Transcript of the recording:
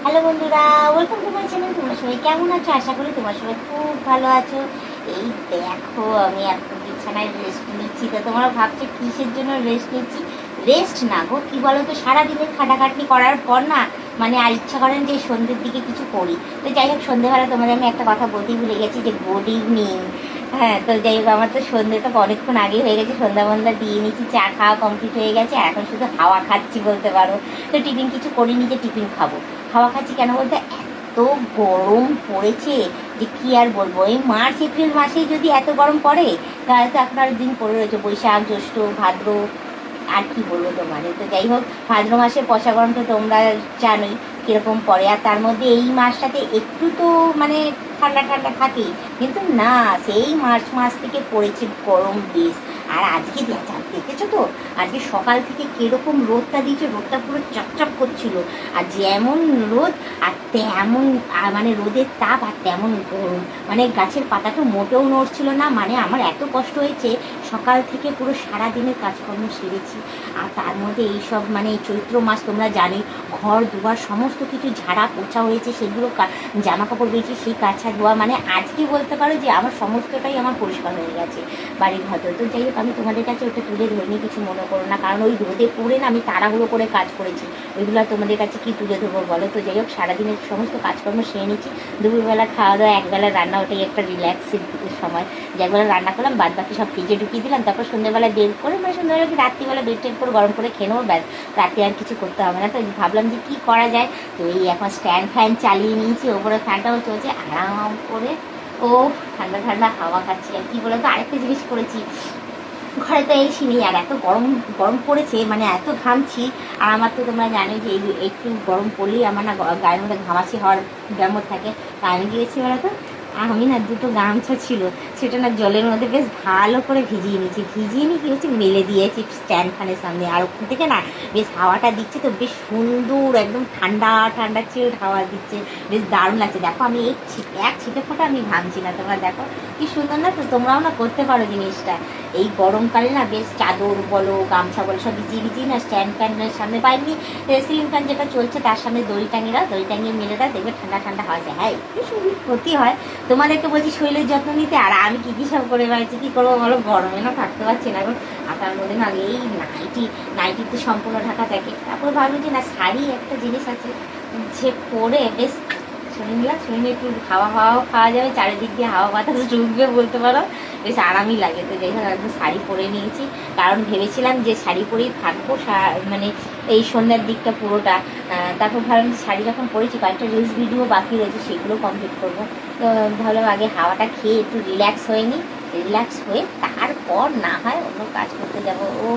Hello বন্ধুরা, welcome to my channel. তোমরা সবাই কেমন আছো? আশা করি তোমরা সবাই খুব ভালো আছো। এই দেখো, আমি এখন বিছানায় রেস্ট নিচ্ছি। তো তোমরা ভাবছো কিসের জন্য রেস্ট নিচ্ছি? রেস্ট না গো, কি বলো তো, সারাদিনের খাটাখাটনি করার পর না মানে আর ইচ্ছা করেন যে সন্ধ্যের দিকে কিছু করি। তো যাই হোক, সন্ধ্যেবেলা তোমাদের আমি একটা কথা বলতেই ভুলে গেছি যে গুড ইভিনিং। হ্যাঁ, তো যাই হোক, আমার তো সন্ধ্যে তো অনেকক্ষণ আগে হয়ে গেছে, সন্ধ্যা বন্ধা দিয়ে নিচ্ছি, চা খাওয়া কমপ্লিট হয়ে গেছে, আর এখন শুধু হাওয়া খাচ্ছি বলতে পারো। তো টিফিন কিছু করিনি যে টিফিন খাবো। হাওয়া খাচ্ছি কেন বলতে, এত গরম পড়েছে যে কি আর বলবো। এই মার্চ এপ্রিল মাসেই যদি এত গরম পড়ে, তাহলে তো এখন আর দিন পড়ে রয়েছে বৈশাখ জ্যৈষ্ঠ ভাদ্র, আর কি বলবো তোমার। তো যাই হোক, ভাদ্র মাসে পয়সা গরম তো তোমরা জানোই কীরকম পড়ে, আর তার মধ্যে এই মাসটাতে একটু তো মানে ঠান্ডা ঠান্ডা থাকেই, কিন্তু না, সেই মার্চ মাস থেকে পড়েছে গরম বেশ। আর আজকে দেখেছো তো, আজকে সকাল থেকে কীরকম রোদটা দিয়েছে, রোদটা পুরো চপচপ করছিল। আর যেমন রোদ আর তেমন মানে রোদের তাপ আর তেমন গরম, মানে গাছের পাতা তো মোটেও নড়ছিল না। মানে আমার এত কষ্ট হয়েছে, সকাল থেকে পুরো সারাদিনের কাজকর্ম সেরেছি, আর তার মধ্যে এইসব মানে এই চৈত্র মাস তোমরা জানোই, ঘর দুয়ার সমস্ত কিছু ঝাড়া পোছা হয়েছে, সেগুলো জামা কাপড় বেরিয়েছে, সেই কাছা ধোয়া, মানে আজকে বলতে পারো যে আমার সমস্তটাই আমার পরিষ্কার হয়ে গেছে বাড়ির ঘর। তো যাই হোক, আমি তোমাদের কাছে ওটা তুলে ধরিনি, কিছু মনে করো না, কারণ ওই রোদে পড়ে না আমি তাড়াহুড়ো করে কাজ করেছি, ওইগুলো আর তোমাদের কাছে কি তুলে ধরবো বলো। তো যাই হোক, সারাদিনের সমস্ত কাজকর্ম সেরে নিচ্ছি, দুপুরবেলা খাওয়া দাওয়া, একবেলা রান্না, ওটাই একটা রিল্যাক্সের সময়, যে একবেলা রান্না করলাম, বাদ বাকি সব ফ্রিজে ঢুকিয়ে দিলাম, তারপর সন্ধ্যেবেলা বের করে, মানে সন্ধ্যাবেলা কি রাত্রিবেলা বেড টেড করে গরম করে খেয়ে নেবো, ব্যাস, রাতে আর কিছু করতে হবে না। তো ভাবলাম যে কী করা যায়, তো এই এখন স্ট্যান্ড ফ্যান চালিয়ে নিয়েছি, ওপরে ফ্যানটাও চলছে আরাম করে, ও ঠান্ডা ঠান্ডা হাওয়া খাচ্ছি। আর কী বলো তো, আরেকটা জিনিস করেছি, ঘরে তো এসি নেই, আর এত গরম গরম পড়েছে, মানে এত ঘামছি। আর আমার তো তোমরা জানোই যে এই একটু গরম পড়লেই আমার না গায়ের মধ্যে ঘামাচি হওয়ার ব্যামো থাকে। তা আমি গিয়েছি বলো তো, আমি না দুটো গামছা ছিল, সেটা না জলের মধ্যে বেশ ভালো করে ভিজিয়ে নিয়েছি, ভিজিয়ে নিয়ে কী হচ্ছে মেলে দিয়েছি স্ট্যান্ড ফ্যানের সামনে, আর ওখান থেকে না বেশ হাওয়াটা দিচ্ছে, তো বেশ সুন্দর একদম ঠান্ডা ঠান্ডা চিল্ড হাওয়া দিচ্ছে, বেশ দারুণ লাগছে। দেখো আমি এক ছিটে ফোঁটা আমি ঘামছি না, তোমরা দেখো কি সুন্দর না। তো তোমরাও না করতে পারো জিনিসটা, এই গরমকালে না বেশ চাদর বলো গামছা বলো সব ভিজিয়ে ভিজিয়ে না স্ট্যান্ড ফ্যানের সামনে, পাইনি সিলিং ফ্যান যেটা চলছে তার সামনে দড়ি টাঙিয়ে মেলে দেয়, দেখবে ঠান্ডা ঠান্ডা হাওয়া যায়। হ্যাঁ, একটু শরীর ক্ষতি হয়, তোমাদেরকে বলছি শরীরের যত্ন নিতে, আর আমি কী সব করে পাচ্ছি, কী করবো বলো, গরমে না থাকতে পারছি না এখন। আর তার মধ্যে না এই নাইটিতে সম্পূর্ণ ঢাকা থাকে। তারপরে ভাবলো যে না, শাড়ি একটা জিনিস আছে যে পরে বেশ শুনে একটু হাওয়াও খাওয়া যাবে, চারিদিক দিয়ে হাওয়া বাতাস ঢুকবে বলতে পারো, বেশ আরামই লাগে। তো যাই হোক, একদম শাড়ি পরে নিয়েছি, কারণ ভেবেছিলাম যে শাড়ি পরেই থাকবো মানে এই সন্ধ্যার দিকটা পুরোটা। তারপর ভাবলাম যে শাড়ি যখন পরেছি, কয়েকটা রিলস ভিডিও বাকি রয়েছে, সেগুলো কমপ্লিট করবো। তো ভাবলাম আগে হাওয়াটা খেয়ে একটু রিল্যাক্স হয়ে নিই, রিল্যাক্স হয়ে তারপর না হয় অন্য কাজ করতে যাবো। ও